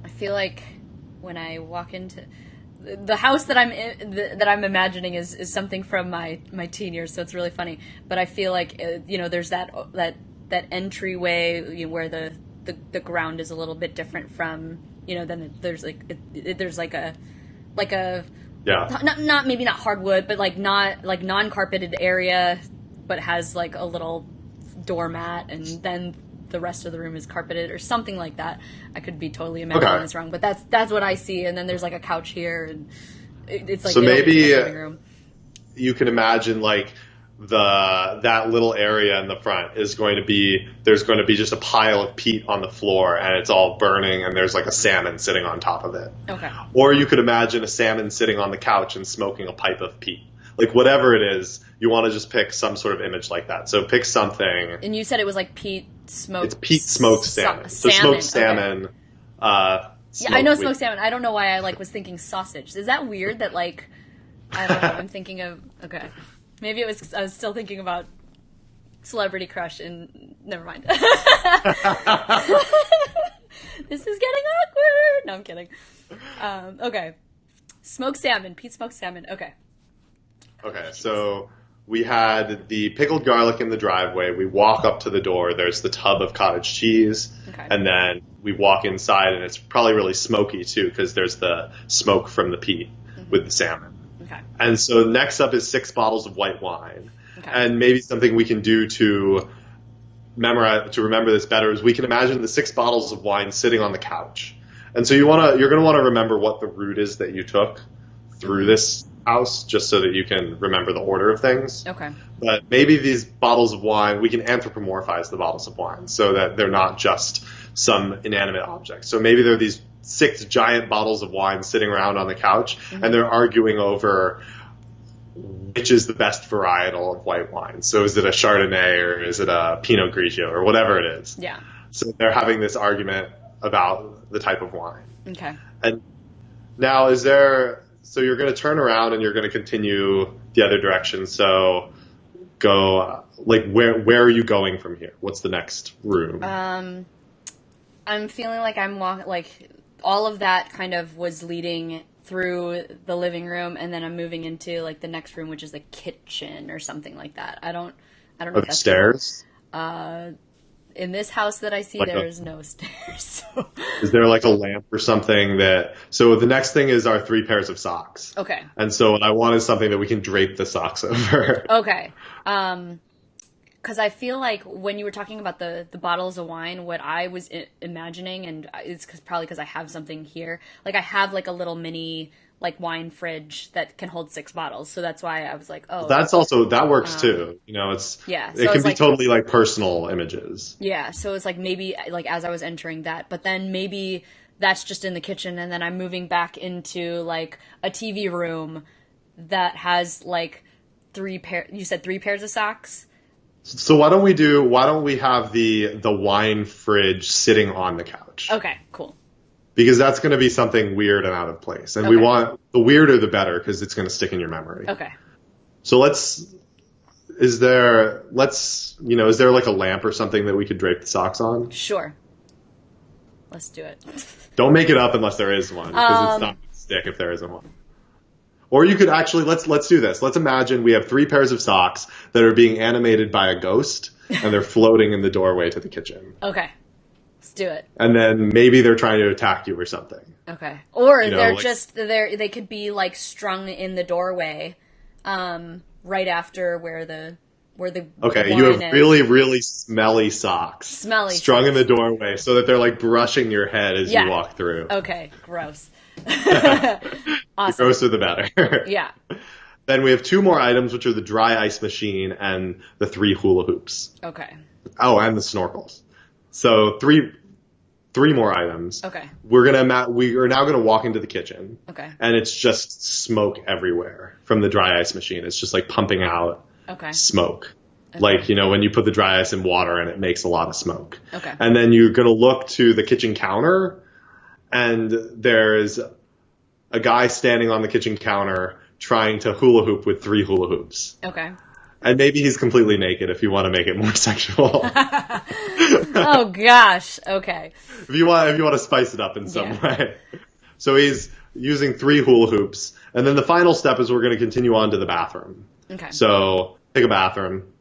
I feel like when I walk into the house that that I'm imagining is something from my teen years, so it's really funny. But I feel like there's that entryway where the ground is a little bit different from then there's like a Yeah. not maybe not hardwood, but like not like non-carpeted area, but has like a little doormat, and then the rest of the room is carpeted or something like that. I could be totally imagining this wrong, but that's what I see. And then there's like a couch here, and it's like so maybe living room. You can imagine like that little area in the front is going to be there's going to be just a pile of peat on the floor and it's all burning and there's like a salmon sitting on top of it. Okay. Or you could imagine a salmon sitting on the couch and smoking a pipe of peat. Like whatever it is, you want to just pick some sort of image like that. So pick something. And you said it was like peat smoked. It's peat smoked salmon. So smoked salmon. Okay. Yeah, I know smoked salmon. I don't know why I was thinking sausage. Is that weird that I don't know, I'm thinking of maybe I was still thinking about Celebrity Crush and never mind. This is getting awkward. No, I'm kidding. Okay. Smoked salmon, Pete smoked salmon. Okay. Okay, so we had the pickled garlic in the driveway. We walk up to the door. There's the tub of cottage cheese. Okay. And then we walk inside, and it's probably really smoky, too, because there's the smoke from the peat with the salmon. Okay. And so next up is 6 bottles of white wine. Okay. And maybe something we can do to remember this better is we can imagine the 6 bottles of wine sitting on the couch. And so you're going to want to remember what the route is that you took through this house, just so that you can remember the order of things. Okay. But maybe these bottles of wine, we can anthropomorphize the bottles of wine so that they're not just some inanimate object. So maybe there are these 6 giant bottles of wine sitting around on the couch, and they're arguing over which is the best varietal of white wine. So is it a Chardonnay or is it a Pinot Grigio or whatever it is? Yeah. So they're having this argument about the type of wine. Okay. And now so you're going to turn around and you're going to continue the other direction. So go, where are you going from here? What's the next room? I'm feeling like all of that kind of was leading through the living room, and then I'm moving into the next room, which is the kitchen or something like that. I don't know. Upstairs? In this house that I see, there's no stairs. So. Is there a lamp or something so the next thing is our 3 pairs of socks. Okay. And so what I want is something that we can drape the socks over. Okay. Because I feel like when you were talking about the bottles of wine, what I was imagining, and it's probably because I have something here, I have a little mini wine fridge that can hold 6 bottles. So that's why I was like, oh. That's also, that works too. Yeah. So it can be totally personal images. Yeah. So it's maybe as I was entering that, but then maybe that's just in the kitchen, and then I'm moving back into a TV room that has 3 pair. You said 3 pairs of socks. So why don't we have the wine fridge sitting on the couch? Okay, cool. Because that's going to be something weird and out of place. And we want the weirder the better, because it's going to stick in your memory. Okay. So is there a lamp or something that we could drape the socks on? Sure. Let's do it. Don't make it up unless there is one, because it's not going to stick if there isn't one. Or you could actually, let's do this. Let's imagine we have 3 pairs of socks that are being animated by a ghost, and they're floating in the doorway to the kitchen. Okay. Let's do it. And then maybe they're trying to attack you or something. Okay. Or they could be strung in the doorway, right after where the Okay, wine you have is. really, really smelly socks. Strung socks. in the doorway so that they're brushing your head as you walk through. Okay, gross. The Awesome. grosser the better. Yeah. Then we have 2 more items, which are the dry ice machine and the 3 hula hoops. Okay. Oh, and the snorkels. So 3 more items. Okay. We are now gonna walk into the kitchen. Okay. And it's just smoke everywhere from the dry ice machine. It's just pumping out smoke. Okay. When you put the dry ice in water and it makes a lot of smoke. Okay. And then you're gonna look to the kitchen counter, and there's a guy standing on the kitchen counter trying to hula hoop with 3 hula hoops. Okay. And maybe he's completely naked if you want to make it more sexual. Oh gosh. Okay. If you want to spice it up in some way. So he's using 3 hula hoops, and then the final step is we're going to continue on to the bathroom. Okay. So pick a bathroom.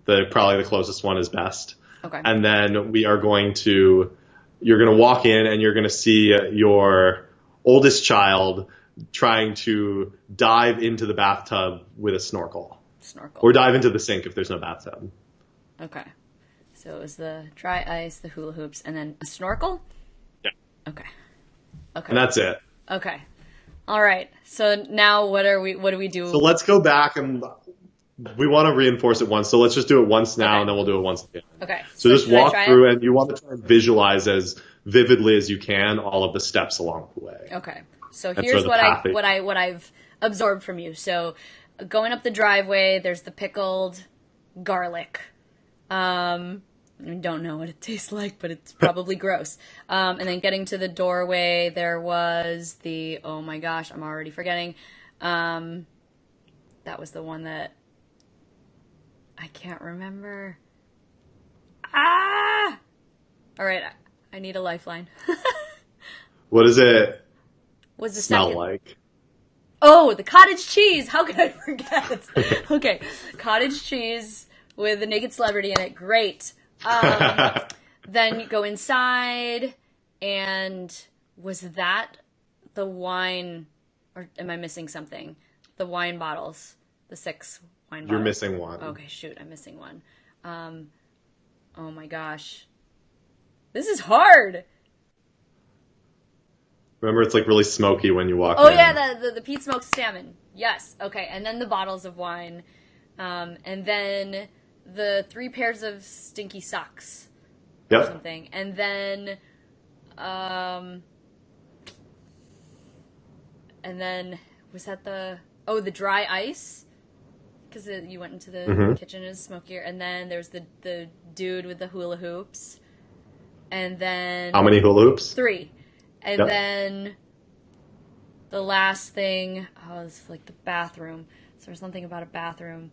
Probably the closest one is best. Okay. And then you're going to walk in and you're going to see your oldest child trying to dive into the bathtub with a snorkel. Or dive into the sink if there's no bathtub. Okay. So it was the dry ice, the hula hoops, and then a snorkel? Yeah. Okay. And that's it. Okay. All right. So now what do we do? So let's go back, and we want to reinforce it once. So let's just do it once now, and then we'll do it once again. Okay. So just walk through, and you want to try and visualize as vividly as you can all of the steps along the way. Okay. So here's what I've absorbed from you. So going up the driveway, there's the pickled garlic. I don't know what it tastes like, but it's probably gross. And then getting to the doorway, there was oh my gosh, I'm already forgetting. That was the one that I can't remember. Ah! All right, I need a lifeline. What does it smell like? Oh, the cottage cheese. How could I forget? Okay, cottage cheese with a naked celebrity in it. Great. Then you go inside, and was that the wine, or am I missing something? The wine bottles, the 6 wine bottles. You're missing one. Okay, shoot, I'm missing one. Oh my gosh. This is hard. Remember, it's like really smoky when you walk in. Oh yeah, the peat smoked salmon. Yes. Okay, and then the bottles of wine, and then the 3 pairs of stinky socks. Yep. Or something, and then, was that the dry ice? Because you went into the kitchen, it was smokier, and then there's the dude with the hula hoops, and then how many hula hoops? 3. And then the last thing, it's like the bathroom. So there's something about a bathroom.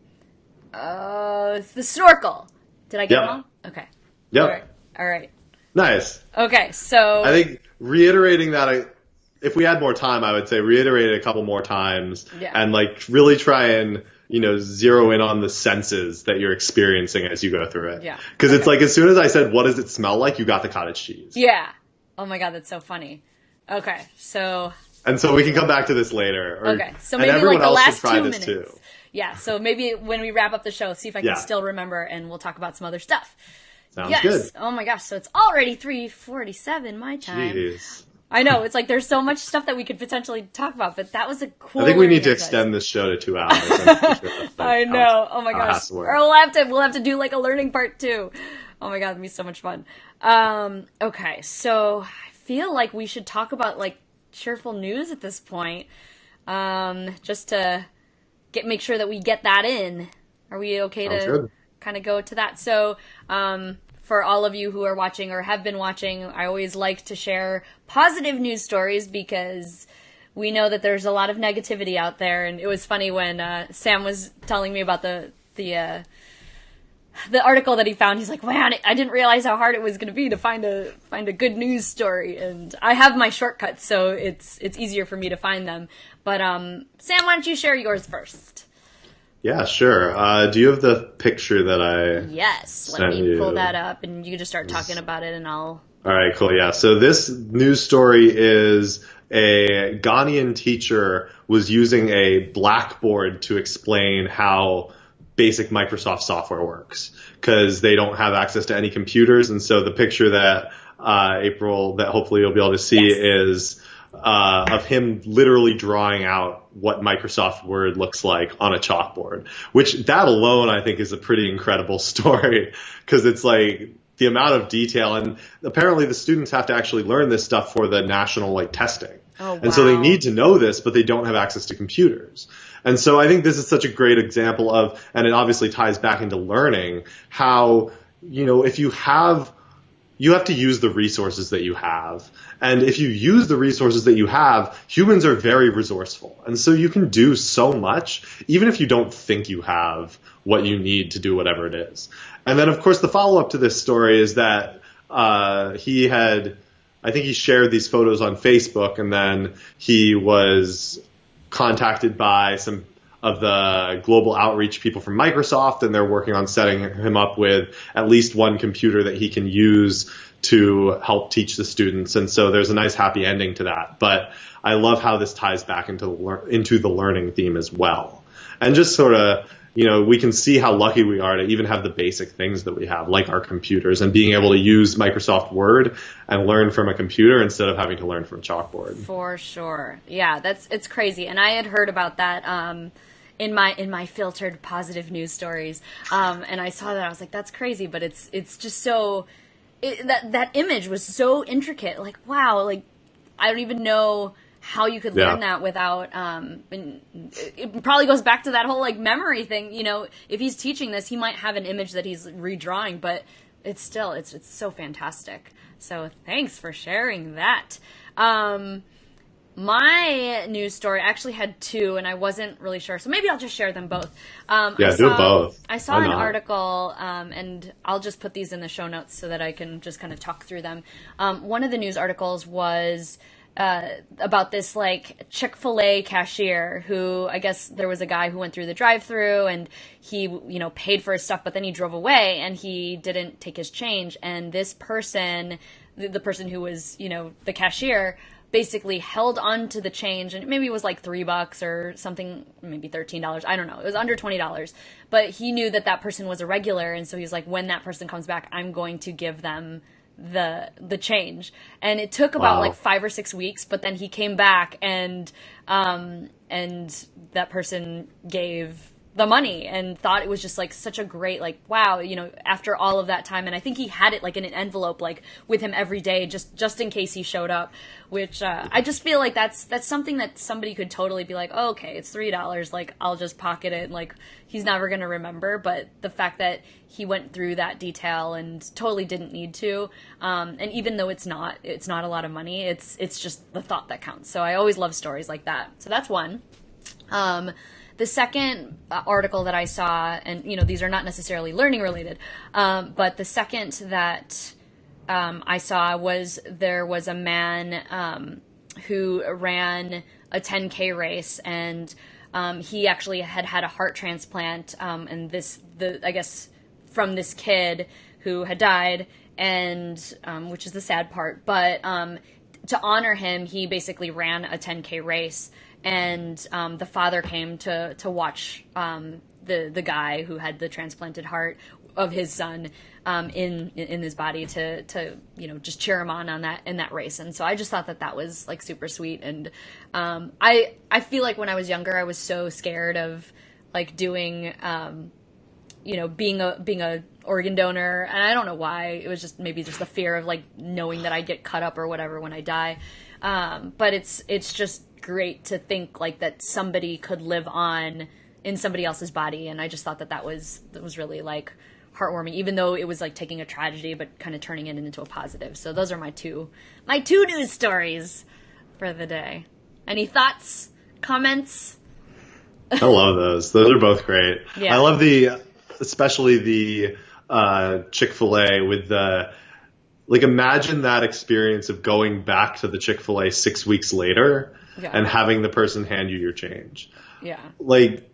It's the snorkel. Did I get it wrong? Okay. Yep. All right. Nice. Okay, so I think reiterating that, if we had more time, I would say reiterate it a couple more times and like really try and, zero in on the senses that you're experiencing as you go through it. Yeah. Because it's like, as soon as I said, what does it smell like? You got the cottage cheese. Yeah. Oh my God, that's so funny. Okay, so. And so we can come back to this later. Okay, so maybe like the last 2 minutes. Too. Yeah, so maybe when we wrap up the show, see if I can still remember, and we'll talk about some other stuff. Sounds good. Oh my gosh, so it's already 3:47 my time. Jeez. I know, it's like there's so much stuff that we could potentially talk about, but that was a cool. I think we need to extend this show to 2 hours. I know. Oh my gosh. Or we'll have to do like a learning part too. Oh my God, it'd be so much fun. Okay, so I feel like we should talk about like cheerful news at this point. Just to make sure that we get that in. Are we okay to kind of go to that? So, for all of you who are watching or have been watching, I always like to share positive news stories because we know that there's a lot of negativity out there. And it was funny when Sam was telling me about the article that he found. He's like, man, I didn't realize how hard it was going to be to find a good news story. And I have my shortcuts, so it's easier for me to find them. But Sam, why don't you share yours first? Yeah, sure. Do you have the picture that I Yes, let me pull that up, and you can just start talking about it, and I'll... All right, cool, yeah. So this news story is a Ghanaian teacher was using a blackboard to explain how basic Microsoft software works, because they don't have access to any computers, and so the picture that, Apryl, that hopefully you'll be able to see is... of him literally drawing out what Microsoft Word looks like on a chalkboard, which that alone I think is a pretty incredible story because it's like the amount of detail, and apparently the students have to actually learn this stuff for the national testing. Oh, wow. And so they need to know this, but they don't have access to computers. And so I think this is such a great example of, and it obviously ties back into learning, how, if you have you have to use the resources that you have. And if you use the resources that you have, humans are very resourceful. And so you can do so much, even if you don't think you have what you need to do whatever it is. And then, of course, the follow-up to this story is that I think he shared these photos on Facebook, and then he was contacted by some of the global outreach people from Microsoft, and they're working on setting him up with at least one computer that he can use to help teach the students. And so there's a nice happy ending to that. But I love how this ties back into the learning theme as well. And just sort of, we can see how lucky we are to even have the basic things that we have, like our computers, and being able to use Microsoft Word and learn from a computer instead of having to learn from a chalkboard. For sure. Yeah, it's crazy. And I had heard about that in my filtered positive news stories. And I saw that. I was like, that's crazy. But it's just so, that image was so intricate. Like, wow, like, I don't even know how you could learn that without, it probably goes back to that whole like memory thing. If he's teaching this, he might have an image that he's redrawing, but it's so fantastic. So thanks for sharing that. My news story actually had two, and I wasn't really sure, so maybe I'll just share them both. Do both. I saw an article, and I'll just put these in the show notes so that I can just kind of talk through them. One of the news articles was about this like Chick-fil-A cashier who, I guess there was a guy who went through the drive-through and he, paid for his stuff, but then he drove away and he didn't take his change. And this person, the person who was, the cashier, basically held on to the change, and maybe it was like $3 or something, maybe $13. I don't know. It was under $20, but he knew that person was a regular. And so he was like, when that person comes back, I'm going to give them the change. And it took about like 5 or 6 weeks, but then he came back and that person gave the money and thought it was just like such a great, like, wow, after all of that time. And I think he had it like in an envelope, like with him every day, just in case he showed up, which, I just feel like that's something that somebody could totally be like, oh, okay, it's $3. Like, I'll just pocket it. And like, he's never going to remember. But the fact that he went through that detail and totally didn't need to. And even though it's not a lot of money, it's just the thought that counts. So I always love stories like that. So that's one. The second article that I saw, and these are not necessarily learning related, but the second that I saw was there was a man who ran a 10K race, and he actually had a heart transplant, and I guess from this kid who had died, and which is the sad part. But to honor him, he basically ran a 10K race. And the father came to watch the guy who had the transplanted heart of his son in his body to just cheer him on that in that race. And so I just thought that was like super sweet. And I feel like when I was younger, I was so scared of like doing being a organ donor, and I don't know why. It was just maybe just the fear of like knowing that I'd get cut up or whatever when I die. But it's just great to think like that somebody could live on in somebody else's body, and I just thought that was really like heartwarming, even though it was like taking a tragedy but kind of turning it into a positive. So those are my two news stories for the day. Any thoughts, comments? I love those are both great. Yeah. I love especially the Chick-fil-A with the, like, imagine that experience of going back to the Chick-fil-A 6 weeks later and having the person hand you your change. Yeah. Like,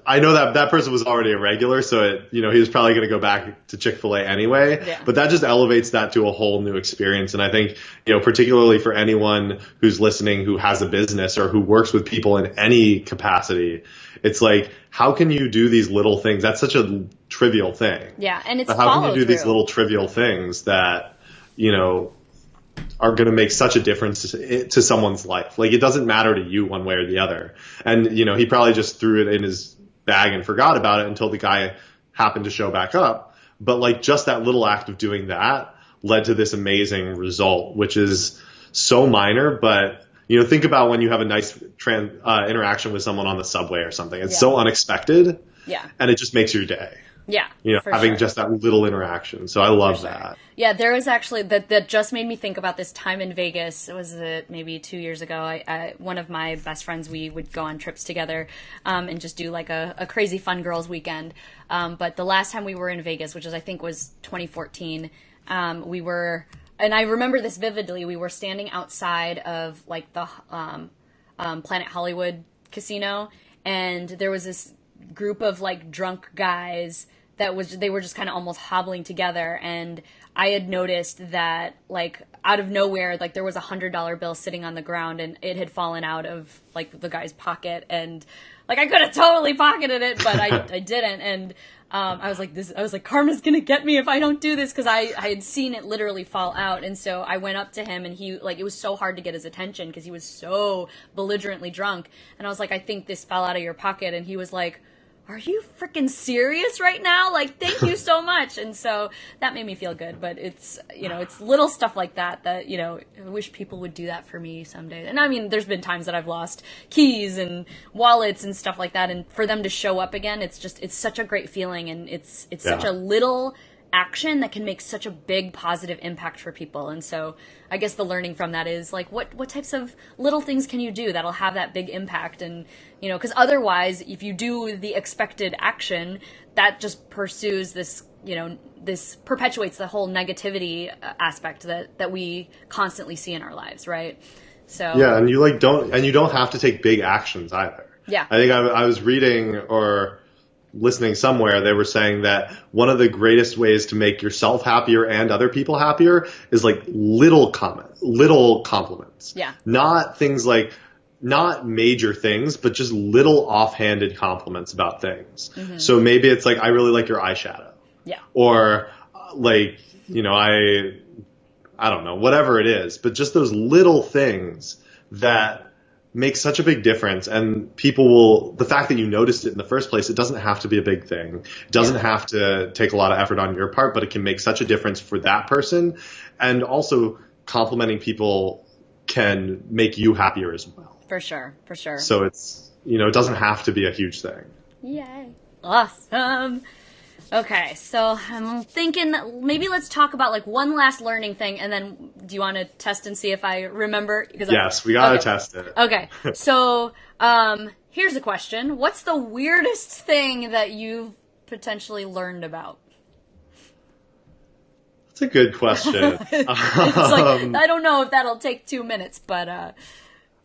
I know that person was already a regular, so he was probably going to go back to Chick-fil-A anyway. Yeah. But that just elevates that to a whole new experience. And I think, particularly for anyone who's listening who has a business or who works with people in any capacity, it's like, how can you do these little things? That's such a trivial thing. Yeah, and it's but how can you do these little trivial things that, are going to make such a difference to someone's life? Like, it doesn't matter to you one way or the other. And, he probably just threw it in his bag and forgot about it until the guy happened to show back up. But like, just that little act of doing that led to this amazing result, which is so minor. But, think about when you have a nice interaction with someone on the subway or something. It's so unexpected. Yeah. And it just makes your day. Yeah, for having sure. just that little interaction. So I For love sure. that. Yeah, there was actually that just made me think about this time in Vegas. It was maybe 2 years ago. One of my best friends, we would go on trips together, and just do like a crazy fun girls weekend. But the last time we were in Vegas, which is I think was 2014, we were, and I remember this vividly. We were standing outside of like the Planet Hollywood casino, and there was this group of like drunk guys they were just kind of almost hobbling together, and I had noticed that like out of nowhere, like there was $100 bill sitting on the ground, and it had fallen out of like the guy's pocket, and like I could have totally pocketed it, but I didn't, and I was like, karma's gonna get me if I don't do this, because I had seen it literally fall out, and so I went up to him, and he like, it was so hard to get his attention because he was so belligerently drunk, and I was like, I think this fell out of your pocket, and he was like, are you freaking serious right now? Like, thank you so much. And so that made me feel good. But it's, it's little stuff like that, I wish people would do that for me someday. And I mean, there's been times that I've lost keys and wallets and stuff like that. And for them to show up again, it's such a great feeling. And it's such a little action that can make such a big positive impact for people. And so I guess the learning from that is like, what types of little things can you do that'll have that big impact? And, because otherwise, if you do the expected action, that just pursues this, this perpetuates the whole negativity aspect that we constantly see in our lives. Right. So. Yeah. And you don't have to take big actions either. Yeah. I think I was reading or listening somewhere, they were saying that one of the greatest ways to make yourself happier and other people happier is like little compliments. Yeah. Not things like, not major things, but just little offhanded compliments about things. Mm-hmm. So maybe it's like, I really like your eyeshadow. Yeah. Or like, I don't know, whatever it is, but just those little things that makes such a big difference, and the fact that you noticed it in the first place, it doesn't have to be a big thing. It doesn't have to take a lot of effort on your part, but it can make such a difference for that person. And also complimenting people can make you happier as well. For sure. So it's, it doesn't have to be a huge thing. Yay. Awesome. Okay, so I'm thinking maybe let's talk about like one last learning thing, and then do you want to test and see if I remember? Yes, we gotta test it. Okay, so here's a question: what's the weirdest thing that you've potentially learned about? That's a good question. It's like, I don't know if that'll take 2 minutes, but I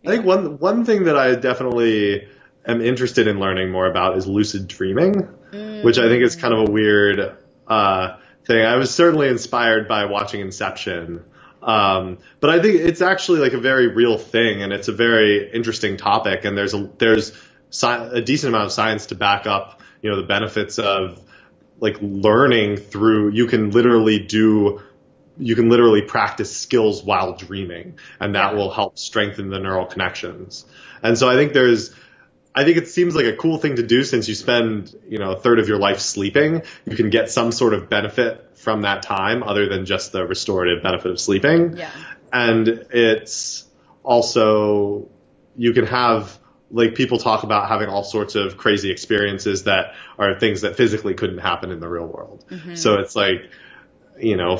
think one thing that I definitely am interested in learning more about is lucid dreaming. Which I think is kind of a weird thing. I was certainly inspired by watching Inception. But I think it's actually like a very real thing, and it's a very interesting topic, and there's a decent amount of science to back up, the benefits of like learning through, you can literally practice skills while dreaming, and that will help strengthen the neural connections. And so I think it seems like a cool thing to do, since you spend, a third of your life sleeping. You can get some sort of benefit from that time other than just the restorative benefit of sleeping. Yeah. And it's also, you can have, like, people talk about having all sorts of crazy experiences that are things that physically couldn't happen in the real world. Mm-hmm. So it's like,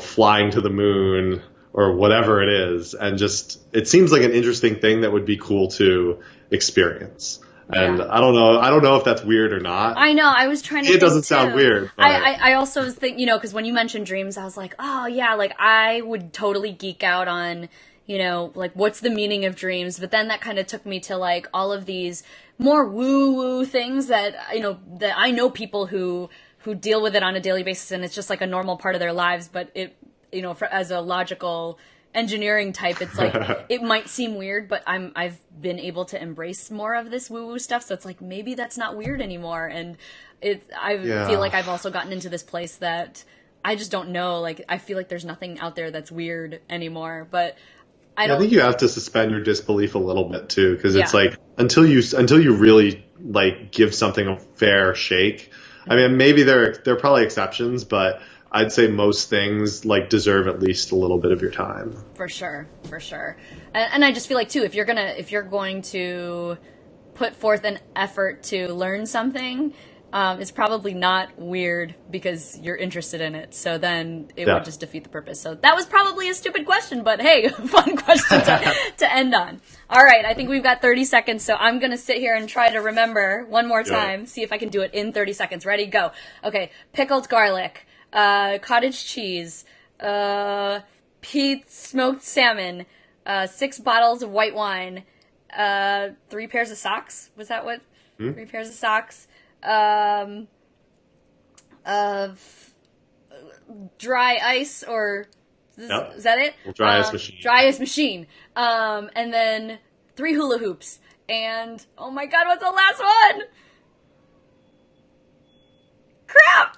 flying to the moon or whatever it is. And just, it seems like an interesting thing that would be cool to experience. And I don't know if that's weird or not. I know, I was trying to It doesn't sound weird. But I also was thinking, because when you mentioned dreams, I was like, oh yeah, like I would totally geek out on, like what's the meaning of dreams? But then that kind of took me to like all of these more woo-woo things that, that I know people who deal with it on a daily basis, and it's just like a normal part of their lives, but it, as a logical engineering type, it's like it might seem weird, but I've been able to embrace more of this woo-woo stuff, so it's like maybe that's not weird anymore. And I feel like I've also gotten into this place that I just don't know, like I feel like there's nothing out there that's weird anymore, but I think you have to suspend your disbelief a little bit too, because it's like until you really like give something a fair shake. I mean, maybe there are probably exceptions, but I'd say most things like deserve at least a little bit of your time. For sure. And I just feel like too, if you're going to put forth an effort to learn something, It's probably not weird because you're interested in it. So then it Yeah. would just defeat the purpose. So that was probably a stupid question, but hey, fun question to end on. All right, I think we've got 30 seconds, so I'm going to sit here and try to remember one more time, see if I can do it in 30 seconds. Ready? Go. Okay, pickled garlic, cottage cheese, Pete's smoked salmon, 6 bottles of white wine, 3 pairs of socks. Was that what? 3 pairs of socks. Of dry ice, or is that it? Well, dry ice machine. Dry ice machine. And then 3 hula hoops. And oh my god, what's the last one? Crap!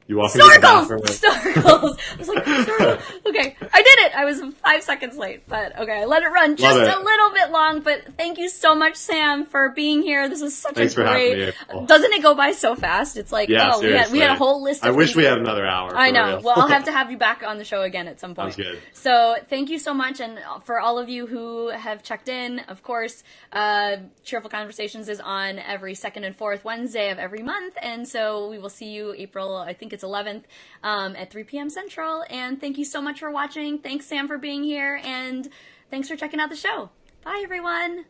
You walk into the bathroom. Snorkels! I was like, snorkels. Okay, I did it! I was 5 seconds late, but okay, I let it run just a little bit long, but thank you so much, Sam, for being here. This was such Thanks a great... for having me, April. Doesn't it go by so fast? It's like, Yeah, we had a whole list of I wish things. we had another hour. I know. Real. Well, I'll have to have you back on the show again at some point. Sounds good. So thank you so much, and for all of you who have checked in, of course, Cheerful Conversations is on every second and fourth Wednesday of every month, and so we will see you April, I think it's 11th, at 3 p.m. Central. And thank you so much for watching. Thanks, Sam, for being here, and thanks for checking out the show. Bye, everyone.